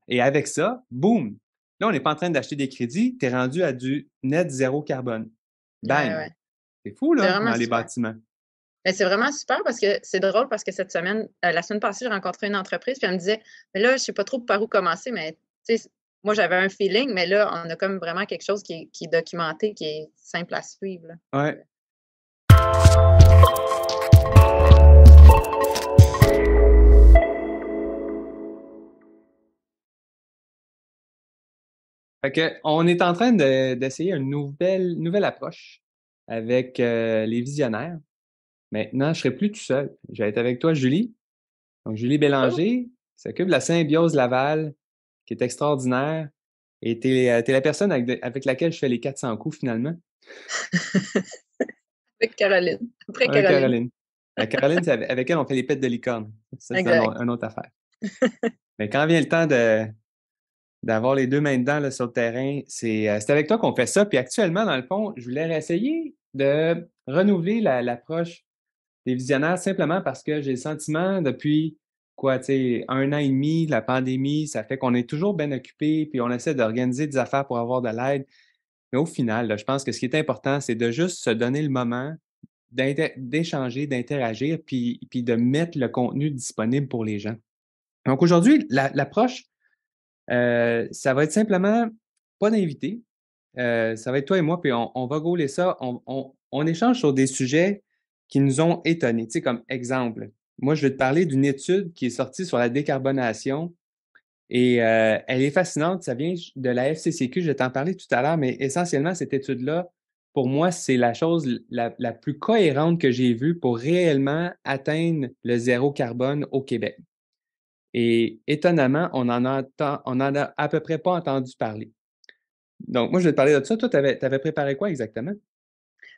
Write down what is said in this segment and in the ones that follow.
Et avec ça, boum! Là, on n'est pas en train d'acheter des crédits, tu es rendu à du net zéro carbone. Ouais, Bang! ouais. C'est fou, C'est là, vraiment dans les super. bâtiments. Mais c'est vraiment super parce que c'est drôle parce que cette semaine, la semaine passée, j'ai rencontré une entreprise, puis elle me disait: «Mais là, je sais pas trop par où commencer», mais tu sais, moi, j'avais un feeling, mais là, on a comme vraiment quelque chose qui est documenté, qui est simple à suivre, là. Ouais. Fait que, on est en train d'essayer une nouvelle approche avec les visionnaires. Maintenant, je serai plus tout seul. Je vais être avec toi, Julie. Donc, Julie Oh! Bélanger, qui s'occupe de la symbiose Laval, qui est extraordinaire. Et t'es la personne avec laquelle je fais les 400 coups, finalement. Avec Caroline, après Ouais, Caroline. Caroline. Caroline, c'est avec elle, on fait les pets de licorne. Ça, c'est Exact. une autre affaire. Mais quand vient le temps d'avoir les deux mains dedans là, sur le terrain, c'est avec toi qu'on fait ça. Puis actuellement, dans le fond, je voulais essayer de renouveler l'approche des visionnaires simplement parce que j'ai le sentiment depuis quoi, tu sais, 1 an et demi, la pandémie, ça fait qu'on est toujours bien occupé, puis on essaie d'organiser des affaires pour avoir de l'aide. Mais au final, là, je pense que ce qui est important, c'est de juste se donner le moment d'échanger, d'interagir, puis de mettre le contenu disponible pour les gens. Donc aujourd'hui, l'approche, ça va être simplement pas d'invité. Ça va être toi et moi, puis on va gauler ça. On échange sur des sujets qui nous ont étonnés. Tu sais, comme exemple, moi, je vais te parler d'une étude qui est sortie sur la décarbonation et elle est fascinante. Ça vient de la FCCQ, je vais t'en parler tout à l'heure, mais essentiellement, cette étude-là, pour moi, c'est la chose la plus cohérente que j'ai vue pour réellement atteindre le zéro carbone au Québec. Et étonnamment, on en a à peu près pas entendu parler. Donc, moi, je vais te parler de ça. Toi, tu avais préparé quoi exactement?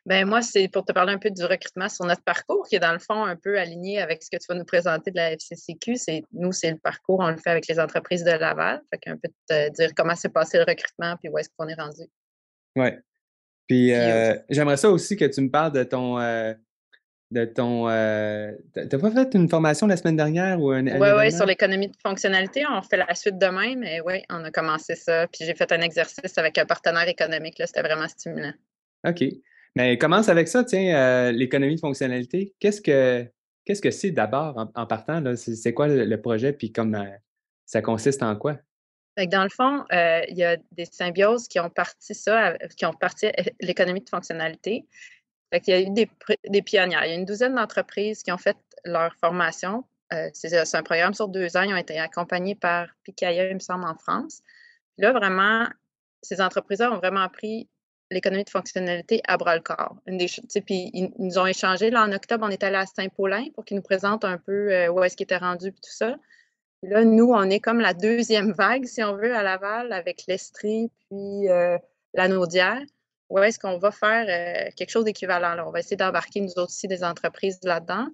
Ben moi, c'est pour te parler un peu du recrutement sur notre parcours, qui est dans le fond un peu aligné avec ce que tu vas nous présenter de la FCCQ. C'est le parcours, on le fait avec les entreprises de Laval. Fait qu'un peu te dire comment s'est passé le recrutement, puis où est-ce qu'on est rendu. Ouais. Puis, Puis aussi, j'aimerais ça aussi que tu me parles t'as pas fait une formation la semaine dernière ou un ouais, ouais, sur événement? l'économie de fonctionnalité, on fait la suite demain, mais oui, on a commencé ça. Puis j'ai fait un exercice avec un partenaire économique, là, c'était vraiment stimulant. OK. Mais commence avec ça, tiens, l'économie de fonctionnalité. Qu'est-ce que c'est d'abord en partant, là? C'est quoi le projet, puis comme ça consiste en quoi? Fait que dans le fond, il y a des symbioses qui ont parti ça, qui ont parti l'économie de fonctionnalité. Fait qu'il y a eu des pionnières. Il y a une douzaine d'entreprises qui ont fait leur formation. C'est un programme sur 2 ans. Ils ont été accompagnés par Picaya, il me semble, en France. Là, vraiment, ces entreprises-là ont vraiment pris l'économie de fonctionnalité à bras-le-corps. Puis ils nous ont échangé. Là, en octobre, on est allé à Saint-Paulin pour qu'ils nous présentent un peu où est-ce qu'ils étaient rendus et tout ça. Puis là, nous, on est comme la deuxième vague, si on veut, à Laval, avec l'Estrie puis la Naudière. Où est-ce qu'on va faire quelque chose d'équivalent? Là? On va essayer d'embarquer nous autres aussi des entreprises là-dedans.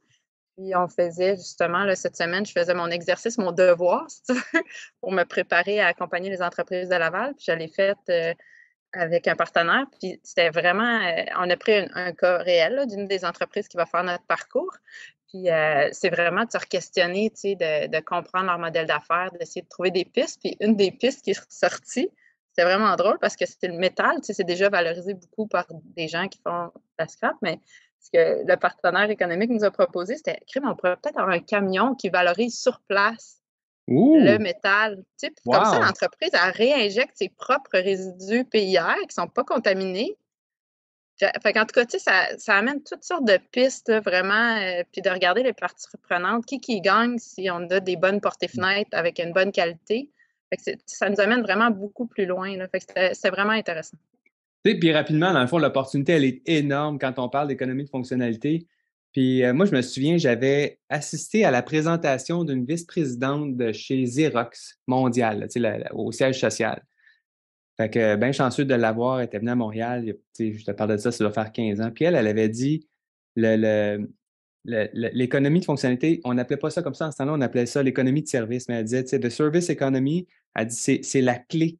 Puis on faisait justement, là, cette semaine, je faisais mon exercice, mon devoir, si tu veux, pour me préparer à accompagner les entreprises de Laval. Puis je l'ai fait avec un partenaire. Puis c'était vraiment, on a pris un cas réel là, d'une des entreprises qui va faire notre parcours. Puis c'est vraiment de se re-questionner, tu sais, de comprendre leur modèle d'affaires, d'essayer de trouver des pistes. Puis une des pistes qui est sortie, c'était vraiment drôle parce que c'était le métal, tu sais, c'est déjà valorisé beaucoup par des gens qui font la scrap, mais ce que le partenaire économique nous a proposé, c'était, crime, on pourrait peut-être avoir un camion qui valorise sur place le Ouh! métal. Tu sais, comme ça, Wow! l'entreprise, elle réinjecte ses propres résidus PIR qui ne sont pas contaminés. Fait qu'en tout cas, tu sais, ça amène toutes sortes de pistes, là, vraiment, puis de regarder les parties prenantes, qui gagne si on a des bonnes portées-fenêtres avec une bonne qualité. Fait que ça nous amène vraiment beaucoup plus loin, là. Fait que c'était vraiment intéressant. Tu sais, puis rapidement, dans le fond, l'opportunité, elle est énorme quand on parle d'économie de fonctionnalité. Puis moi, je me souviens, j'avais assisté à la présentation d'une vice-présidente de chez Xerox mondial, là, tu sais, au siège social. Fait que bien chanceux de l'avoir, elle était venue à Montréal, tu sais, je te parle de ça, ça doit faire 15 ans. Puis elle avait dit, le, le- l'économie de fonctionnalité, on n'appelait pas ça comme ça en ce temps-là, on appelait ça l'économie de service. Mais elle disait, tu sais, the service economy, elle dit, c'est la clé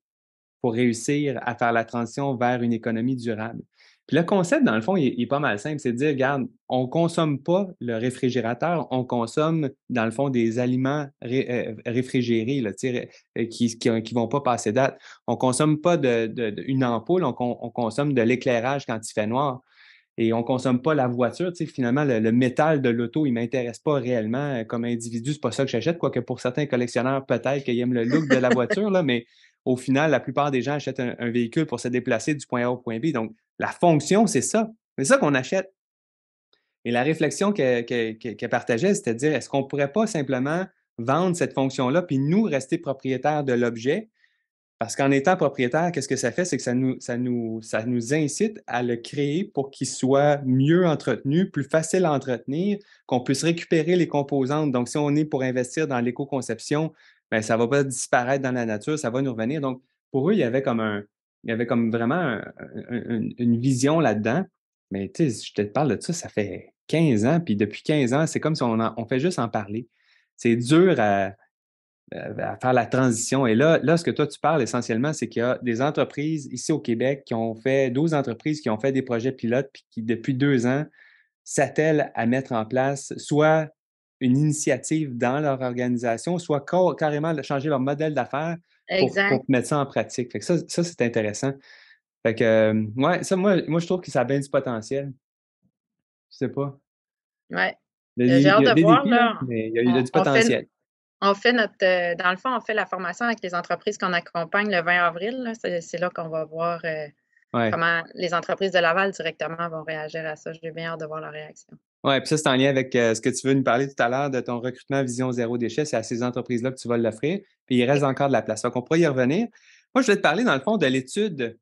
pour réussir à faire la transition vers une économie durable. Puis le concept, dans le fond, il est pas mal simple. C'est de dire, regarde, on consomme pas le réfrigérateur, on consomme, dans le fond, des aliments réfrigérés, là, tu sais, qui vont pas passer date. On consomme pas une ampoule, on consomme de l'éclairage quand il fait noir. Et on consomme pas la voiture. Tu sais, finalement, le métal de l'auto, il m'intéresse pas réellement comme individu. C'est pas ça que j'achète, quoique pour certains collectionneurs, peut-être qu'ils aiment le look de la voiture, là, mais au final, la plupart des gens achètent un véhicule pour se déplacer du point A au point B. Donc, la fonction, c'est ça. C'est ça qu'on achète. Et la réflexion qu'elle partageait, c'était de dire, est-ce qu'on ne pourrait pas simplement vendre cette fonction-là, puis nous rester propriétaires de l'objet? Parce qu'en étant propriétaire, qu'est-ce que ça fait? C'est que ça nous incite à le créer pour qu'il soit mieux entretenu, plus facile à entretenir, qu'on puisse récupérer les composantes. Donc, si on est pour investir dans l'éco-conception, bien, ça ne va pas disparaître dans la nature, ça va nous revenir. Donc, pour eux, il y avait comme vraiment une vision là-dedans. Mais tu sais, je te parle de ça, ça fait 15 ans, puis depuis 15 ans, c'est comme si on fait juste en parler. C'est dur à faire la transition. Et là, ce que toi, tu parles essentiellement, c'est qu'il y a des entreprises ici au Québec qui ont fait, 12 entreprises qui ont fait des projets pilotes, puis qui, depuis 2 ans, s'attellent à mettre en place soit une initiative dans leur organisation, soit carrément changer leur modèle d'affaires pour Exact. mettre ça en pratique. Fait que ça c'est intéressant. Fait que, ouais, ça, moi, je trouve que ça a bien du potentiel. Je sais pas. Ouais. Il J'ai y hâte a de des voir, défis, là, là. mais il y a On du on fait potentiel. on fait notre, dans le fond, on fait la formation avec les entreprises qu'on accompagne le 20 avril, là. C'est là qu'on va voir, Ouais. comment les entreprises de Laval directement vont réagir à ça. J'ai bien hâte de voir leur réaction. Oui, puis ça, c'est en lien avec ce que tu veux nous parler tout à l'heure de ton recrutement Vision Zéro Déchet. C'est à ces entreprises-là que tu vas l'offrir. Puis il reste encore de la place. Donc, on pourrait y revenir. Moi, je vais te parler, dans le fond, de l'étude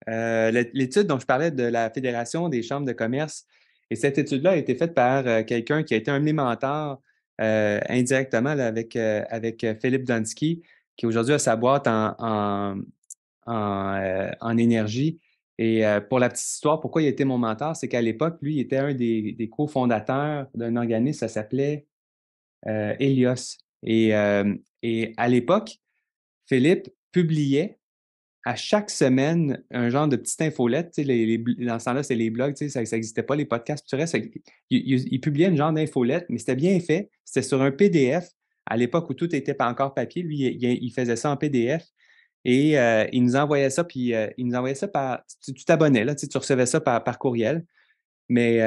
dont je parlais de la Fédération des chambres de commerce. Et cette étude-là a été faite par quelqu'un qui a été un de mes mentors indirectement là, avec Philippe Donsky, qui aujourd'hui a sa boîte en énergie. Et pour la petite histoire, pourquoi il était mon mentor, c'est qu'à l'époque, lui, il était un des cofondateurs d'un organisme, ça s'appelait Helios. Et à l'époque, Philippe publiait à chaque semaine un genre de petite infolette. Tu sais, dans ce temps-là, c'est les blogs, tu sais, ça n'existait pas, les podcasts, tout le reste. Il publiait une genre d'infolette, mais c'était bien fait. C'était sur un PDF. À l'époque où tout n'était pas encore papier, lui, il faisait ça en PDF. Et il nous envoyait ça, puis il nous envoyait ça par. Tu t'abonnais, là, tu recevais ça par courriel. Mais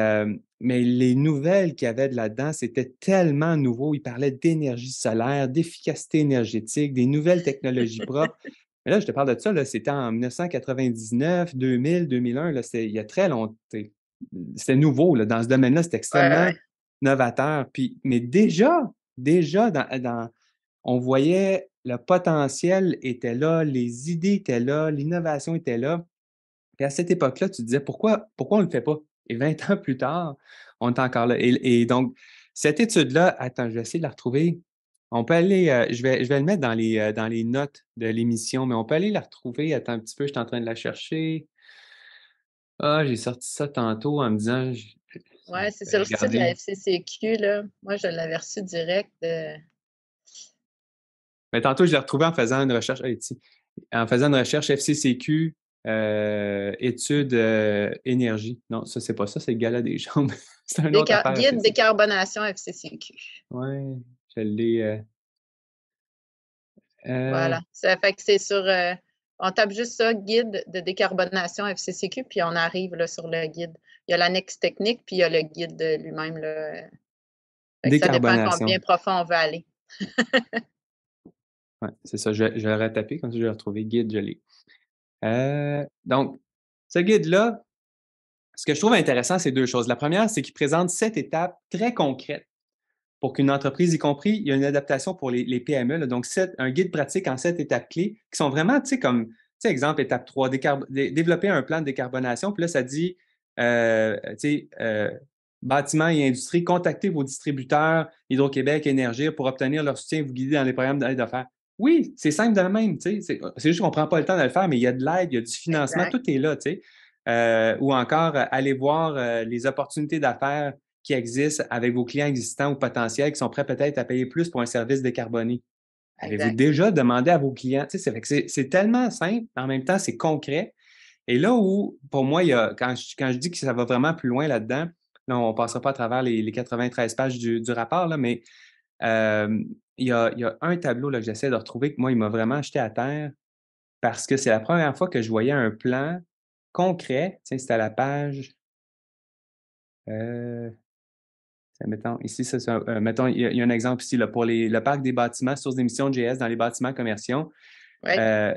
les nouvelles qu'il y avait de là-dedans, c'était tellement nouveau. Il parlait d'énergie solaire, d'efficacité énergétique, des nouvelles technologies propres. Mais là, je te parle de ça, là, c'était en 1999, 2000, 2001, là, il y a très longtemps. C'était nouveau, là, dans ce domaine-là, c'était Ouais, extrêmement ouais. novateur. Puis, mais déjà on voyait le potentiel était là, les idées étaient là, l'innovation était là. Puis à cette époque-là, tu te disais pourquoi on ne le fait pas? Et 20 ans plus tard, on est encore là. Et donc, cette étude-là, attends, je vais essayer de la retrouver. On peut aller, je vais le mettre dans les notes de l'émission, mais on peut aller la retrouver. Attends un petit peu, je suis en train de la chercher. Ah, j'ai sorti ça tantôt en me disant, Ouais, c'est sur le site de la regardez. FCCQ, là. Moi, je l'avais reçu direct de. Mais tantôt, je l'ai retrouvé en faisant une recherche. Ah, ici. En faisant une recherche FCCQ, études énergie. Non, ça, c'est pas ça, c'est le gala des chambres. C'est une autre affaire Guide FCCQ. décarbonation FCCQ. Ouais, je l'ai. Euh, Voilà. Ça fait que c'est sur. On tape juste ça, guide de décarbonation FCCQ, puis on arrive là, sur le guide. Il y a l'annexe technique, puis il y a le guide lui-même, là. Fait que ça dépend combien décarbonation. profond on veut aller. Ouais, c'est ça, je vais le retaper, comme ça je vais retrouver guide, je l'ai. Donc, ce guide-là, ce que je trouve intéressant, c'est deux choses. La première, c'est qu'il présente 7 étapes très concrètes pour qu'une entreprise, y compris, il y a une adaptation pour les PME. Là, donc, un guide pratique en 7 étapes clés qui sont vraiment, tu sais, comme, tu sais, exemple, étape 3, développer un plan de décarbonation. Puis là, ça dit, tu sais, bâtiments et industries, contactez vos distributeurs, Hydro-Québec, Énergir, pour obtenir leur soutien et vous guider dans les programmes d'aide d'affaires. Oui, c'est simple de même, tu sais. C'est juste qu'on ne prend pas le temps de le faire, mais il y a de l'aide, il y a du financement, Exact. tout est là, tu sais. Ou encore, aller voir les opportunités d'affaires qui existent avec vos clients existants ou potentiels qui sont prêts peut-être à payer plus pour un service décarboné. Avez-vous Exact. déjà demandé à vos clients? Tu sais, c'est tellement simple, en même temps, c'est concret. Et là où, pour moi, quand je dis que ça va vraiment plus loin là-dedans, là, on ne passera pas à travers les 93 pages du rapport, là, mais euh, il y a un tableau là, que j'essaie de retrouver que moi, il m'a vraiment jeté à terre parce que c'est la première fois que je voyais un plan concret. Tiens, c'était à la page. euh, Mettons, ici, mettons, il y a un exemple ici là, pour le parc des bâtiments, sources d'émissions de GS dans les bâtiments commerciaux. Oui. Euh,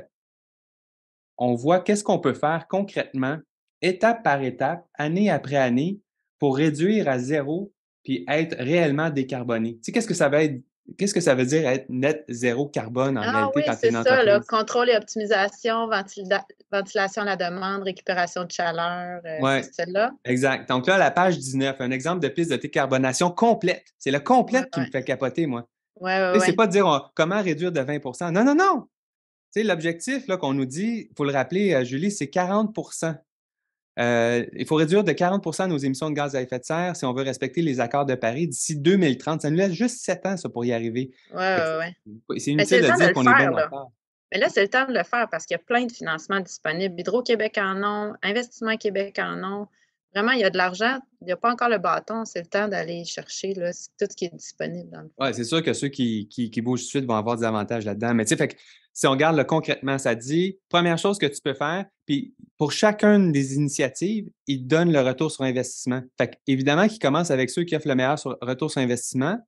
on voit qu'est-ce qu'on peut faire concrètement, étape par étape, année après année, pour réduire à zéro puis être réellement décarboné. Tu sais, qu'est-ce que ça veut dire être net zéro carbone en Ah réalité oui, quand tu es c'est une ça, là, entreprise? contrôle et optimisation, ventilation à la demande, récupération de chaleur, Oui, c'est celle-là? exact. Donc là, la page 19, un exemple de piste de décarbonation complète. C'est la Oui, complète qui me oui. fait capoter, moi. Oui, oui, Tu sais, c'est oui. pas de dire comment réduire de 20. Non, non, non! Tu sais, l'objectif là, qu'on nous dit, il faut le rappeler, Julie, c'est 40. Il faut réduire de 40 nos émissions de gaz à effet de serre si on veut respecter les accords de Paris d'ici 2030. Ça nous laisse juste 7 ans, ça, pour y arriver. Oui, Fait que oui, oui. c'est Mais c'est inutile le de temps de dire le qu'on est bien faire, là. d'accord. Mais là, c'est le temps de le faire parce qu'il y a plein de financements disponibles. Hydro-Québec en ont, Investissement Québec en ont. Vraiment, il y a de l'argent. Il n'y a pas encore le bâton. C'est le temps d'aller chercher là, tout ce qui est disponible dans le fond. Ouais, c'est sûr que ceux qui bougent tout de suite vont avoir des avantages là-dedans. Mais tu sais, fait que si on regarde là, concrètement, ça dit, première chose que tu peux faire, puis pour chacune des initiatives, ils donnent le retour sur investissement. Fait que, évidemment qu'ils commencent avec ceux qui offrent le meilleur retour sur investissement.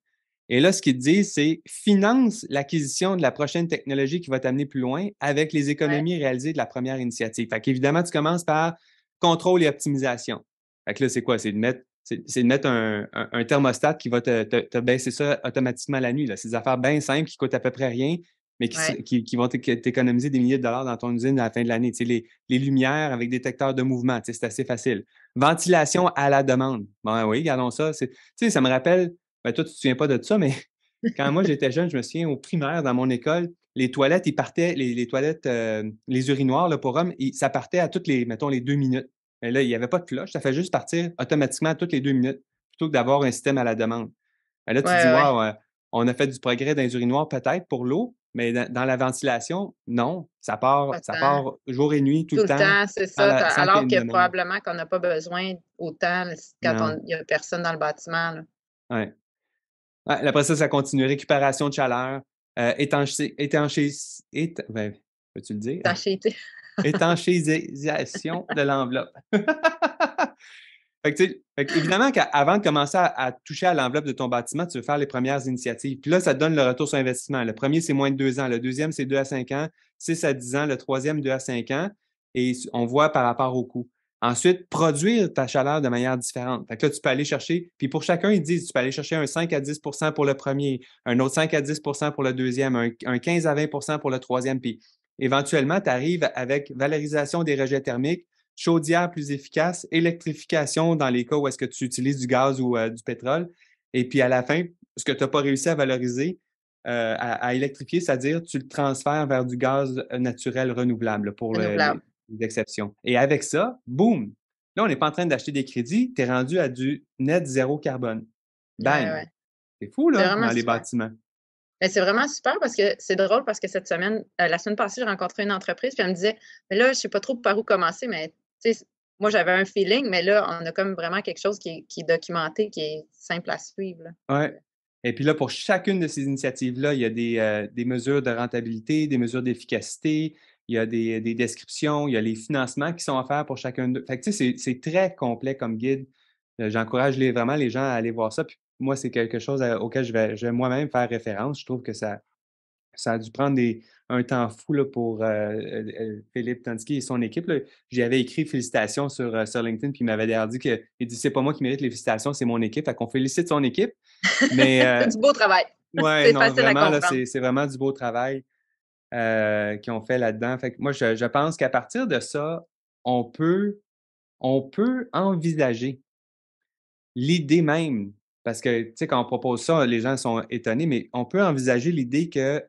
Et là, ce qu'ils te disent, c'est finance l'acquisition de la prochaine technologie qui va t'amener plus loin avec les Ouais, économies réalisées de la première initiative. Fait qu'évidemment, tu commences par contrôle et optimisation. Fait que là, c'est quoi? C'est de mettre un thermostat qui va te baisser ça automatiquement la nuit, là. C'est des affaires bien simples qui coûtent à peu près rien, mais ouais, qui vont t'économiser des milliers de dollars dans ton usine à la fin de l'année. Tu sais, les lumières avec détecteurs de mouvement, tu sais, c'est assez facile. Ventilation à la demande. Bon, oui, regardons ça. Tu sais, ça me rappelle, ben, toi, tu te souviens pas de ça, mais quand moi j'étais jeune, je me souviens au primaire, dans mon école, les toilettes, ils partaient, les toilettes, les urinoirs là, pour hommes, ça partait à toutes mettons, les 2 minutes. Mais là, il n'y avait pas de cloche, ça fait juste partir automatiquement à toutes les 2 minutes, plutôt que d'avoir un système à la demande. Ben là, tu te dis, ouais, ouais. waouh, on a fait du progrès dans les urinoirs peut-être pour l'eau, mais dans la ventilation, non. Ça part, Pas ça tant. part jour et nuit, tout Tout le le temps, temps, c'est sans, ça. sans qu'il y ait Alors une que demande. probablement qu'on n'a pas besoin autant quand Non. il n'y a personne dans le bâtiment. Là. Ouais. Ouais, après ça continue. Récupération de chaleur, ben, peux-tu le dire? Satiété. Étanchéisation de l'enveloppe. Fait que, tu sais, évidemment qu'avant de commencer à toucher à l'enveloppe de ton bâtiment, tu veux faire les premières initiatives. Puis là, ça te donne le retour sur investissement. Le premier, c'est moins de 2 ans. Le deuxième, c'est 2 à 5 ans. 6 à 10 ans. Le troisième, 2 à 5 ans. Et on voit par rapport au coût. Ensuite, produire ta chaleur de manière différente. Fait que là, tu peux aller chercher, puis pour chacun, ils disent, tu peux aller chercher un 5 à 10 pour le premier, un autre 5 à 10 pour le deuxième, un 15 à 20 pour le troisième. Puis éventuellement, tu arrives avec valorisation des rejets thermiques, chaudière plus efficace, électrification dans les cas où est-ce que tu utilises du gaz ou du pétrole. Et puis à la fin, ce que tu n'as pas réussi à valoriser, à électrifier, c'est-à-dire tu le transfères vers du gaz naturel renouvelable pour Renouvelable. les exceptions. Et avec ça, boum! Là, on n'est pas en train d'acheter des crédits, tu es rendu à du net zéro carbone. Ouais, Bang! ouais. C'est fou, C'est là, vraiment dans les super. bâtiments. Mais c'est vraiment super parce que c'est drôle parce que cette semaine, la semaine passée, j'ai rencontré une entreprise, puis elle me disait, mais là, je sais pas trop par où commencer, mais tu sais, moi, j'avais un feeling, mais là, on a comme vraiment quelque chose qui est documenté, qui est simple à suivre. Là. Ouais. Et puis là, pour chacune de ces initiatives-là, il y a des mesures de rentabilité, des mesures d'efficacité, il y a des descriptions, il y a les financements qui sont offerts pour chacun d'eux. Fait que tu sais, c'est très complet comme guide. J'encourage vraiment les gens à aller voir ça. Puis moi, c'est quelque chose auquel je vais moi-même faire référence. Je trouve que ça a dû prendre un temps fou là, pour Philippe Tonsky et son équipe. Là. J'y avais écrit félicitations sur LinkedIn, puis il m'avait d'ailleurs dit que il dit c'est pas moi qui mérite les félicitations, c'est mon équipe. Fait qu'on félicite son équipe. Mais C'est du beau travail. ouais, C'est non, facile à vraiment, là, comprendre. c'est vraiment du beau travail qu'ils ont fait là-dedans. Fait que moi, je pense qu'à partir de ça, on peut, on peut envisager l'idée même, parce que, tu sais, quand on propose ça, les gens sont étonnés, mais on peut envisager l'idée que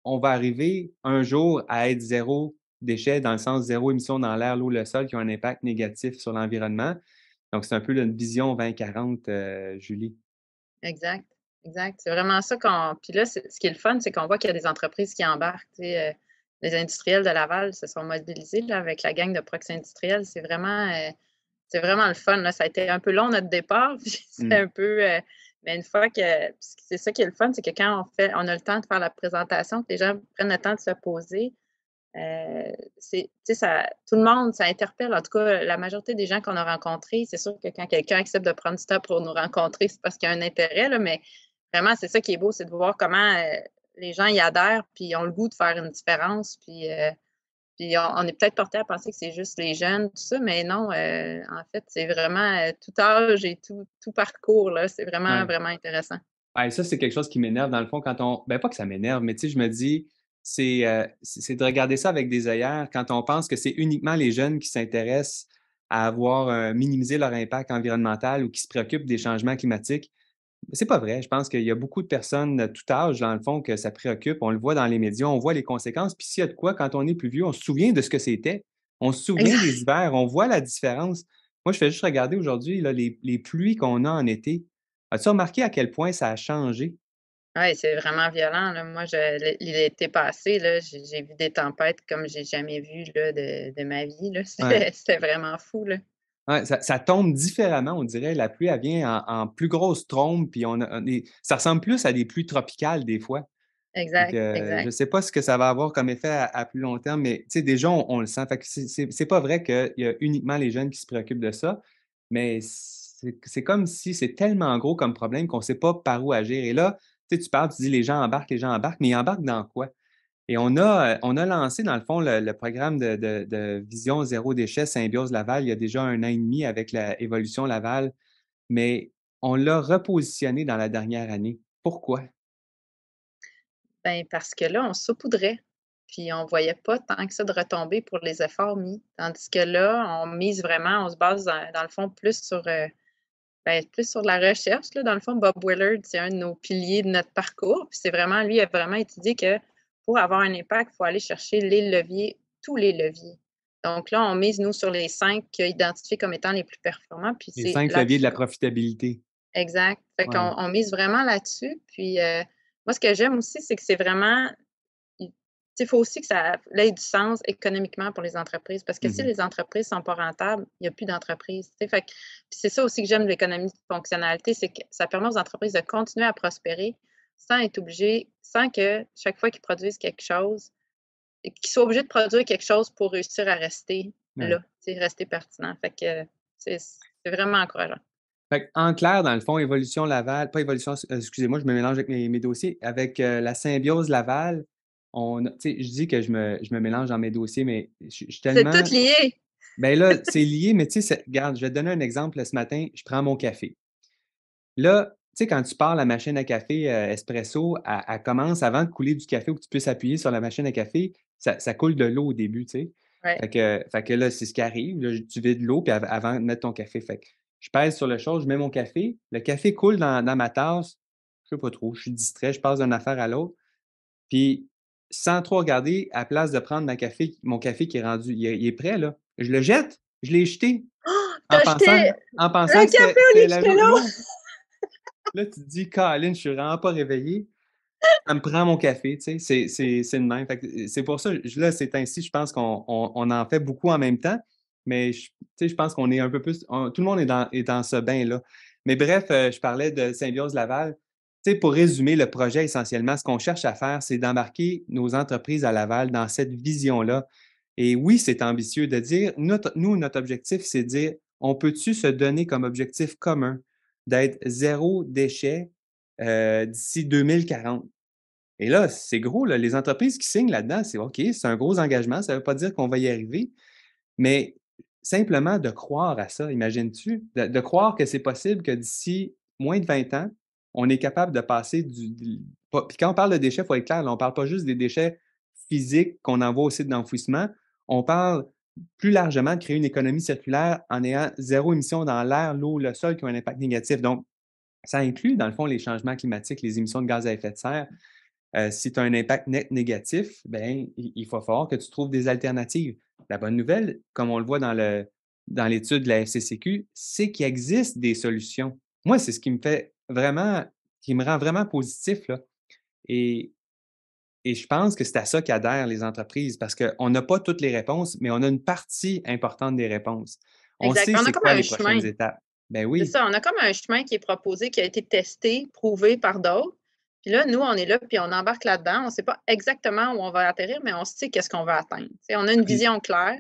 on va arriver un jour à être zéro déchet, dans le sens zéro émission dans l'air, l'eau, le sol, qui ont un impact négatif sur l'environnement. Donc, c'est un peu une vision 2040, Julie. Exact, exact. C'est vraiment ça qu'on. Puis là, ce qui est le fun, c'est qu'on voit qu'il y a des entreprises qui embarquent. Tu sais, les industriels de Laval se sont mobilisés là, avec la gang de proxy industriels. C'est vraiment le fun. Là. Ça a été un peu long notre départ. Puis c'est Mmh. un peu. Mais une fois que. C'est ça qui est le fun, c'est que quand on a le temps de faire la présentation, que les gens prennent le temps de se poser, ça, tout le monde, ça interpelle. En tout cas, la majorité des gens qu'on a rencontrés, c'est sûr que quand quelqu'un accepte de prendre du temps pour nous rencontrer, c'est parce qu'il y a un intérêt, là, mais vraiment, c'est ça qui est beau, c'est de voir comment les gens y adhèrent, puis ont le goût de faire une différence, puis on est peut-être porté à penser que c'est juste les jeunes, tout ça, mais non, en fait, c'est vraiment tout âge et tout parcours, là. C'est vraiment, Ouais. vraiment intéressant. Ouais, ça, c'est quelque chose qui m'énerve dans le fond quand on ben, pas que ça m'énerve, mais tu sais, je me dis, c'est de regarder ça avec des œillères quand on pense que c'est uniquement les jeunes qui s'intéressent à avoir, minimiser leur impact environnemental ou qui se préoccupent des changements climatiques. C'est pas vrai. Je pense qu'il y a beaucoup de personnes de tout âge, dans le fond, que ça préoccupe. On le voit dans les médias, on voit les conséquences. Puis s'il y a de quoi, quand on est plus vieux, on se souvient de ce que c'était. On se souvient Exact. des hivers, on voit la différence. Moi, je fais juste regarder aujourd'hui là, les pluies qu'on a en été. As-tu remarqué à quel point ça a changé? Ouais, c'est vraiment violent, là. Moi, l'été passé, là, j'ai vu des tempêtes comme j'ai jamais vu, là, de ma vie, là. Ouais. C'était vraiment fou, là. Ouais, ça tombe différemment, on dirait. La pluie, elle vient en plus grosse trombe, puis ça ressemble plus à des pluies tropicales des fois. Donc, Exact, je exact. sais pas ce que ça va avoir comme effet à plus long terme, mais tu sais, déjà, on le sent. Fait que c'est pas vrai qu'il y a uniquement les jeunes qui se préoccupent de ça, mais c'est comme si c'est tellement gros comme problème qu'on sait pas par où agir. Et là, tu sais, tu parles, tu dis: les gens embarquent», mais ils embarquent dans quoi? Et on a lancé, dans le fond, le programme de Vision zéro déchet Symbiose Laval il y a déjà 1 an et demi avec la Évolution Laval, mais on l'a repositionné dans la dernière année. Pourquoi? Ben, parce que là, on saupoudrait, puis on voyait pas tant que ça de retombées pour les efforts mis. Tandis que là, on mise vraiment, on se base dans le fond plus sur, plus sur la recherche, là. Dans le fond, Bob Willard, c'est un de nos piliers de notre parcours. Puis c'est vraiment lui a vraiment étudié que pour avoir un impact, il faut aller chercher les leviers, tous les leviers. Donc là, on mise, nous, sur les 5 qu'il a identifiés comme étant les plus performants, puis Les c'est 5 leviers de là-dessus la profitabilité. exact. Fait Ouais. qu'on mise vraiment là-dessus. Puis moi, ce que j'aime aussi, c'est que c'est vraiment il faut aussi que ça ait du sens économiquement pour les entreprises, parce que si Mmh. les entreprises ne sont pas rentables, il n'y a plus d'entreprise, tu sais? Fait que puis c'est ça aussi que j'aime de l'économie de fonctionnalité, c'est que ça permet aux entreprises de continuer à prospérer sans être obligés sans que chaque fois qu'ils produisent quelque chose, qu'ils soient obligés de produire quelque chose pour réussir à rester Ouais. là, tu sais, rester pertinent. Fait que c'est vraiment encourageant. Fait qu'en clair, dans le fond, Évolution Laval pas Évolution, excusez-moi, je me mélange avec mes dossiers. Avec, la Symbiose Laval, on a tu sais, je dis que je me mélange dans mes dossiers, mais je suis C'est tellement tout lié! ben là, c'est lié, mais tu sais, regarde, je vais te donner un exemple. Ce matin, je prends mon café. Là, tu sais, quand tu pars la machine à café, espresso, elle commence avant de couler du café ou que tu puisses appuyer sur la machine à café, ça coule de l'eau au début, tu sais? Ouais. Fait que là, c'est ce qui arrive, là, tu vides l'eau puis avant de mettre ton café. Fait que je pèse sur le chose, je mets mon café, le café coule dans ma tasse, je sais pas trop, je suis distrait, je passe d'une affaire à l'autre, puis sans trop regarder, à place de prendre mon café qui est rendu il est prêt là, je le jette, je l'ai jeté Tu en acheté pensant en pensant le que café au lieu c'était de la jeter l'eau! l'eau. Là, tu te dis: «Caroline, je suis vraiment pas réveillé». Ça me prend mon café, tu sais, c'est le même. Fait que, c'est pour ça, là, c'est ainsi, je pense qu'on en fait beaucoup en même temps, mais tu sais, je pense qu'on est un peu plus tout le monde est dans ce bain-là. Mais bref, je parlais de Symbiose Laval. Tu sais, pour résumer le projet, essentiellement, ce qu'on cherche à faire, c'est d'embarquer nos entreprises à Laval dans cette vision-là. Et oui, c'est ambitieux de dire notre objectif, c'est de dire: «On peut-tu se donner comme objectif commun d'être zéro déchet, d'ici 2040?» Et là, c'est gros, là. Les entreprises qui signent là-dedans, c'est OK, c'est un gros engagement. Ça ne veut pas dire qu'on va y arriver, mais simplement de croire à ça, imagines-tu? De croire que c'est possible que d'ici moins de 20 ans, on est capable de passer puis quand on parle de déchets, il faut être clair, là, on ne parle pas juste des déchets physiques qu'on envoie au site d'enfouissement. On parle plus largement de créer une économie circulaire en ayant zéro émission dans l'air, l'eau, le sol qui ont un impact négatif. Donc, ça inclut, dans le fond, les changements climatiques, les émissions de gaz à effet de serre. Si tu as un impact net négatif, ben, il va falloir que tu trouves des alternatives. La bonne nouvelle, comme on le voit dans l'étude de la FCCQ, c'est qu'il existe des solutions. Moi, c'est ce qui me rend vraiment positif, là. Et Et je pense que c'est à ça qu'adhèrent les entreprises parce qu'on n'a pas toutes les réponses, mais on a une partie importante des réponses. On Exact. sait On a c'est comme quoi un les chemin. prochaines étapes. Ben C'est oui. ça, on a comme un chemin qui est proposé, qui a été testé, prouvé par d'autres. Puis là, nous, on est là, puis on embarque là-dedans. On ne sait pas exactement où on va atterrir, mais on sait qu'est-ce qu'on va atteindre. T'sais, on a une Puis, vision claire.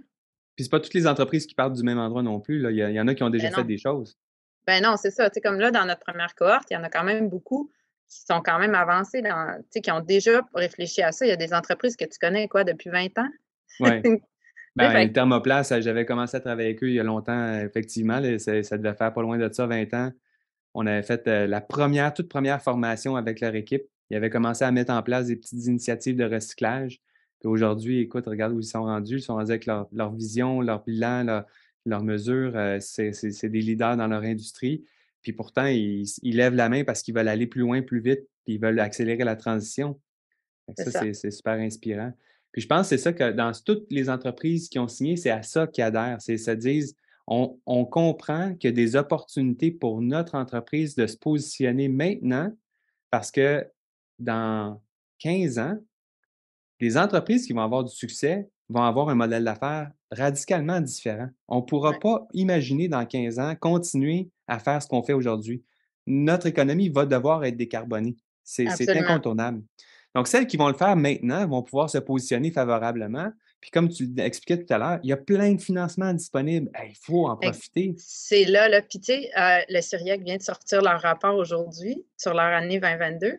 puis c'est pas toutes les entreprises qui partent du même endroit non plus, là. Il y en a qui ont déjà Ben fait non. des choses. Ben non, c'est ça. Comme là, dans notre première cohorte, il y en a quand même beaucoup qui sont quand même avancés qui ont déjà réfléchi à ça. Il y a des entreprises que tu connais, quoi, depuis 20 ans. Ouais. Ben, Fait le Thermoplace, j'avais commencé à travailler avec eux il y a longtemps, effectivement, là, ça devait faire pas loin de ça, 20 ans. On avait fait la toute première formation avec leur équipe. Ils avaient commencé à mettre en place des petites initiatives de recyclage. Puis aujourd'hui, écoute, regarde où ils sont rendus. Ils sont rendus avec leur vision, leur bilan, leurs mesures. C'est des leaders dans leur industrie. Puis pourtant, ils lèvent la main parce qu'ils veulent aller plus loin, plus vite, puis ils veulent accélérer la transition. Fait que c'est ça, ça. c'est super inspirant. Puis je pense que c'est ça que dans toutes les entreprises qui ont signé, c'est à ça qu'ils adhèrent. C'est se disent, on comprend qu'il y a des opportunités pour notre entreprise de se positionner maintenant parce que dans 15 ans, les entreprises qui vont avoir du succès vont avoir un modèle d'affaires radicalement différent. On ne pourra Ouais, pas imaginer dans 15 ans continuer à faire ce qu'on fait aujourd'hui. Notre économie va devoir être décarbonée. C'est absolument. incontournable. Donc, celles qui vont le faire maintenant vont pouvoir se positionner favorablement. Puis, comme tu l'expliquais tout à l'heure, il y a plein de financements disponibles. Hey, il faut en profiter. C'est là, là. Puis, tu sais, le Syriac vient de sortir leur rapport aujourd'hui sur leur année 2022.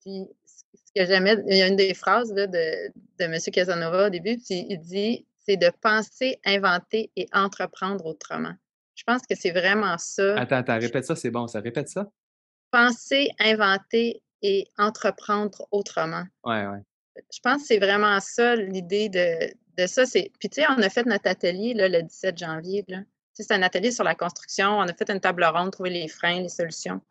Puis, ce que j'aimais, il y a une des phrases là, de M. Casanova au début, puis il dit c'est de penser, inventer et entreprendre autrement. Je pense que c'est vraiment ça. Attends, répète ça, c'est bon, ça. Répète ça. Penser, inventer et entreprendre autrement. Ouais, ouais. Je pense que c'est vraiment ça l'idée de ça. Puis, tu sais, on a fait notre atelier là, le 17 janvier. Là. C'est un atelier sur la construction. On a fait une table ronde, trouver les freins, les solutions.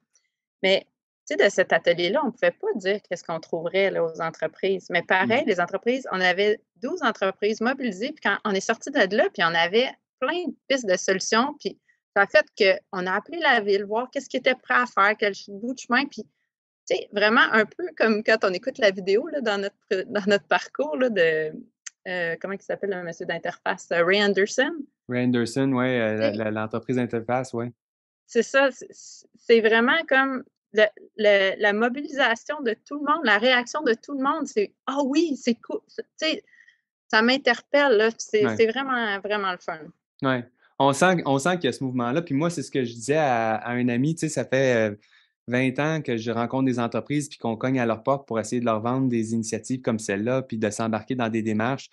Mais tu sais, de cet atelier-là, on ne pouvait pas dire qu'est-ce qu'on trouverait là, aux entreprises. Mais Mm. pareil, les entreprises, on avait 12 entreprises mobilisées, puis quand on est sorti de là, puis on avait plein de pistes de solutions, puis ça a fait qu'on a appelé la ville, voir qu'est-ce qu'ils étaient prêts à faire, quel bout de chemin, puis tu sais, vraiment un peu comme quand on écoute la vidéo là, dans notre parcours là, de, comment il s'appelle le monsieur d'interface, Ray Anderson. Ray Anderson, oui, Tu sais, l'entreprise Interface, oui. c'est ça, c'est vraiment comme la mobilisation de tout le monde, la réaction de tout le monde, c'est ah oui, c'est cool. Tu sais, ça m'interpelle, là. Ouais. C'est vraiment, vraiment le fun. Ouais. On sent qu'il y a ce mouvement-là. Puis moi, c'est ce que je disais à un ami, tu sais, ça fait 20 ans que je rencontre des entreprises puis qu'on cogne à leur porte pour essayer de leur vendre des initiatives comme celle-là, puis de s'embarquer dans des démarches.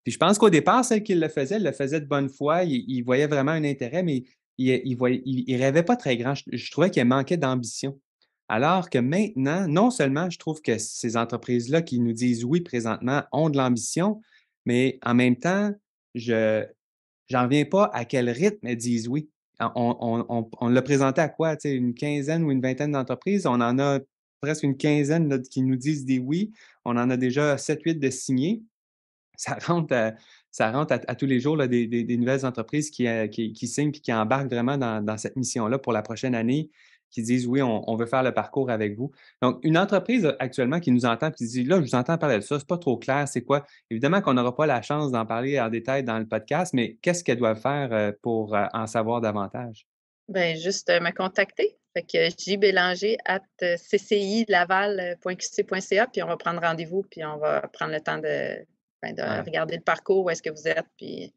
Puis je pense qu'au départ, celle qui le faisait, elle le faisait de bonne foi. Il voyait vraiment un intérêt, mais il rêvait pas très grand. Je trouvais qu'il manquait d'ambition. Alors que maintenant, non seulement je trouve que ces entreprises-là qui nous disent oui présentement ont de l'ambition, mais en même temps, je j'en reviens pas à quel rythme elles disent oui. On l'a présenté à quoi? Tu sais, une quinzaine ou une vingtaine d'entreprises. On en a presque une quinzaine là, qui nous disent des oui. On en a déjà 7-8 de signés. Ça rentre à tous les jours là, des nouvelles entreprises qui signent et qui embarquent vraiment dans cette mission-là pour la prochaine année, qui disent oui, on veut faire le parcours avec vous. Donc, une entreprise actuellement qui nous entend et qui dit là, je vous entends parler de ça, c'est pas trop clair, c'est quoi? Évidemment qu'on n'aura pas la chance d'en parler en détail dans le podcast, mais qu'est-ce qu'elles doivent faire pour en savoir davantage? Ben, juste me contacter. Fait que jbélanger@ccilaval.qc.ca, puis on va prendre rendez-vous, puis on va prendre le temps de Ouais, regarder le parcours, où est-ce que vous êtes, puis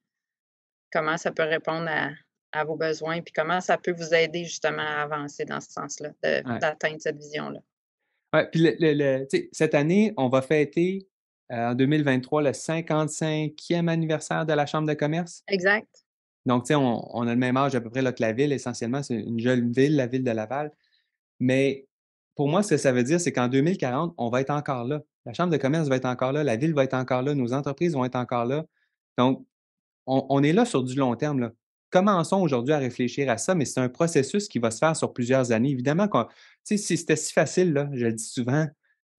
comment ça peut répondre à vos besoins, puis comment ça peut vous aider justement à avancer dans ce sens-là, ouais. d'atteindre cette vision-là. Ouais, puis tu sais, cette année, on va fêter en 2023 le 55e anniversaire de la Chambre de commerce. Exact. Donc, tu sais, on a le même âge à peu près là, que la ville, essentiellement. C'est une jeune ville, la ville de Laval. Mais pour moi, ce que ça veut dire, c'est qu'en 2040, on va être encore là. La Chambre de commerce va être encore là, la ville va être encore là, nos entreprises vont être encore là. Donc, on est là sur du long terme, là. Commençons aujourd'hui à réfléchir à ça, mais c'est un processus qui va se faire sur plusieurs années. Évidemment, tu sais, si c'était si facile, là, je le dis souvent,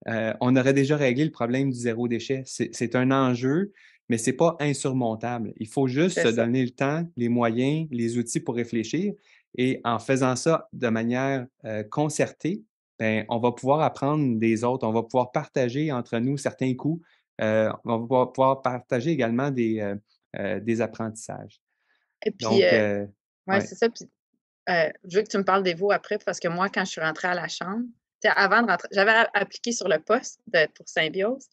on aurait déjà réglé le problème du zéro déchet. C'est un enjeu, mais c'est pas insurmontable. Il faut juste C'est se ça. donner le temps, les moyens, les outils pour réfléchir et en faisant ça de manière, concertée, ben, on va pouvoir apprendre des autres, on va pouvoir partager entre nous certains coûts, on va pouvoir partager également des apprentissages. Et puis, Donc, ouais, ouais. c'est ça. Puis, je veux que tu me parles des veaux après parce que moi, quand je suis rentrée à la chambre, tu sais, avant de rentrer, j'avais appliqué sur le poste pour Symbiose,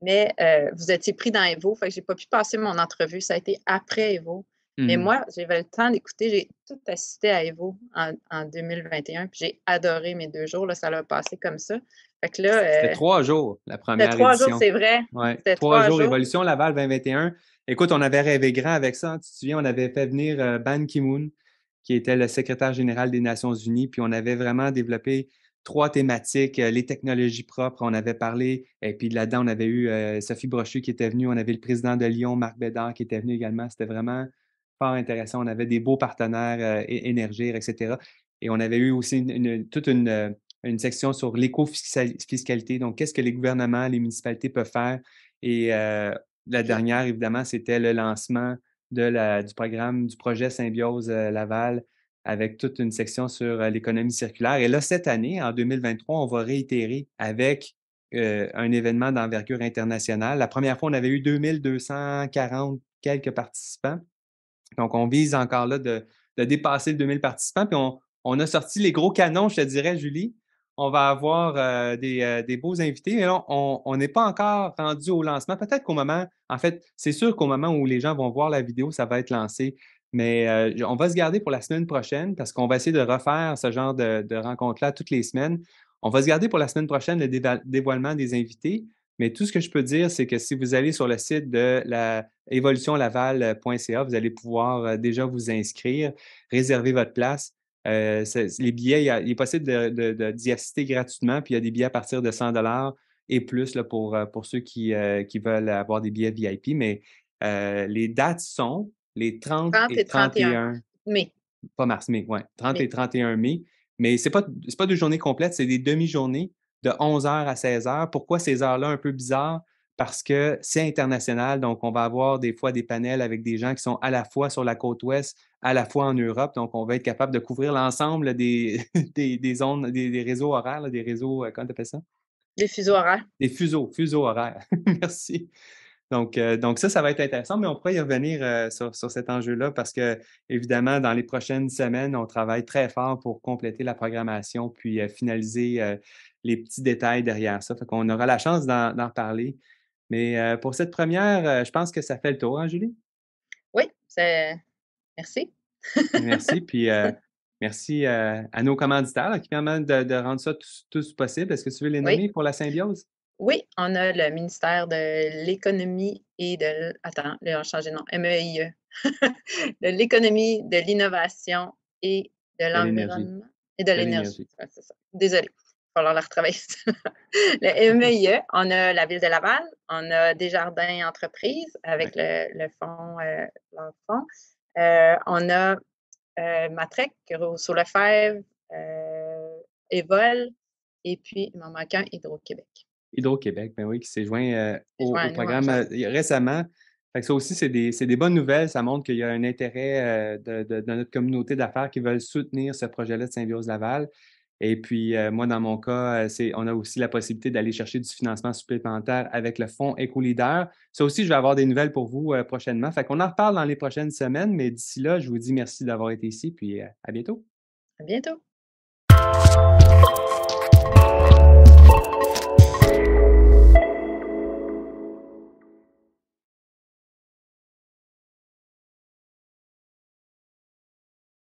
mais vous étiez pris dans Evo, fait que j'ai pas pu passer mon entrevue. Ça a été après Evo. Mais Mmh. moi, j'avais le temps d'écouter. J'ai tout assisté à Evo en 2021, puis j'ai adoré mes 2 jours. Là, ça l'a passé comme ça. Fait que C'était là, 3 jours, la c'était première 3 jours, édition. c'est vrai. Ouais, C'était 3 3 jours, jours. Évolution Laval 2021. Écoute, on avait rêvé grand avec ça, hein. Tu te souviens, on avait fait venir, Ban Ki-moon, qui était le secrétaire général des Nations unies, puis on avait vraiment développé 3 thématiques, les technologies propres, on avait parlé et puis là-dedans, on avait eu, Sophie Brochu qui était venue, on avait le président de Lyon, Marc Bédard, qui était venu également. C'était vraiment fort intéressant. On avait des beaux partenaires, Énergir et cetera et on avait eu aussi toute une section sur l'éco-fiscalité. Donc, qu'est-ce que les gouvernements, les municipalités peuvent faire? Et la Puis, dernière, évidemment, c'était le lancement du programme, du projet Symbiose Laval, avec toute une section sur l'économie circulaire. Et là, cette année, en 2023, on va réitérer avec un événement d'envergure internationale. La première fois, on avait eu 2240 quelques participants. Donc, on vise encore là de dépasser le 2000 participants. Puis, on a sorti les gros canons, je te dirais, Julie. On va avoir des beaux invités, mais là, on n'est pas encore rendu au lancement. Peut-être qu'au moment, en fait, c'est sûr qu'au moment où les gens vont voir la vidéo, ça va être lancé. Mais on va se garder pour la semaine prochaine parce qu'on va essayer de refaire ce genre de rencontres-là toutes les semaines. On va se garder pour la semaine prochaine le dévoilement des invités. Mais tout ce que je peux dire, c'est que si vous allez sur le site de la évolutionlaval.ca, vous allez pouvoir déjà vous inscrire, réserver votre place. Les billets, il est possible d'y assister gratuitement, puis il y a des billets à partir de 100 et plus là, pour ceux qui veulent avoir des billets VIP. Mais les dates sont les 30 30 et et 31 31 mai. pas mars, mai, ouais. 30 Mai. et 31 mai. Mais c'est pas 2 journées complètes, c'est des demi-journées de 11 heures à 16 heures. Pourquoi ces heures-là un peu bizarres? Parce que c'est international, donc on va avoir des fois des panels avec des gens qui sont à la fois sur la côte ouest, à la fois en Europe. Donc, on va être capable de couvrir l'ensemble des, des zones, des réseaux horaires, là, des réseaux, comment tu appelles ça? Les fuseaux horaires. Des fuseaux horaires. Merci. Donc ça va être intéressant, mais on pourrait y revenir sur cet enjeu-là parce que, évidemment, dans les prochaines semaines, on travaille très fort pour compléter la programmation puis finaliser les petits détails derrière ça. Fait qu'on aura la chance d'en reparler. Mais pour cette première, je pense que ça fait le tour, hein, Julie? Oui, c'est merci. Merci. Puis merci à nos commanditaires là, qui permettent de rendre ça tous possible. Est-ce que tu veux les Oui, nommer pour la symbiose? oui, on a le ministère de l'économie et de attends, là, on a changé de nom, MEIE. De l'économie, de l'innovation et de De l'énergie. l'environnement et de De l'énergie. l'énergie. Ouais, c'est ça. Désolée, il va falloir la retravailler. Le MEIE, on a la Ville de Laval, on a Desjardins Entreprises avec Ouais. le fonds, leur fonds. On a Matrec, Rousseau-Lefebvre, Evol, et puis il m'en manque un, Hydro-Québec. Hydro-Québec, ben oui, qui s'est joint C'est joint au à nous en programme janvier. récemment. Fait que ça aussi, c'est des bonnes nouvelles. Ça montre qu'il y a un intérêt de notre communauté d'affaires qui veulent soutenir ce projet-là de Symbiose Laval. Et puis, moi, dans mon cas, on a aussi la possibilité d'aller chercher du financement supplémentaire avec le fonds EcoLeader. Ça aussi, je vais avoir des nouvelles pour vous prochainement. Fait qu'on en reparle dans les prochaines semaines, mais d'ici là, je vous dis merci d'avoir été ici, puis à bientôt. À bientôt.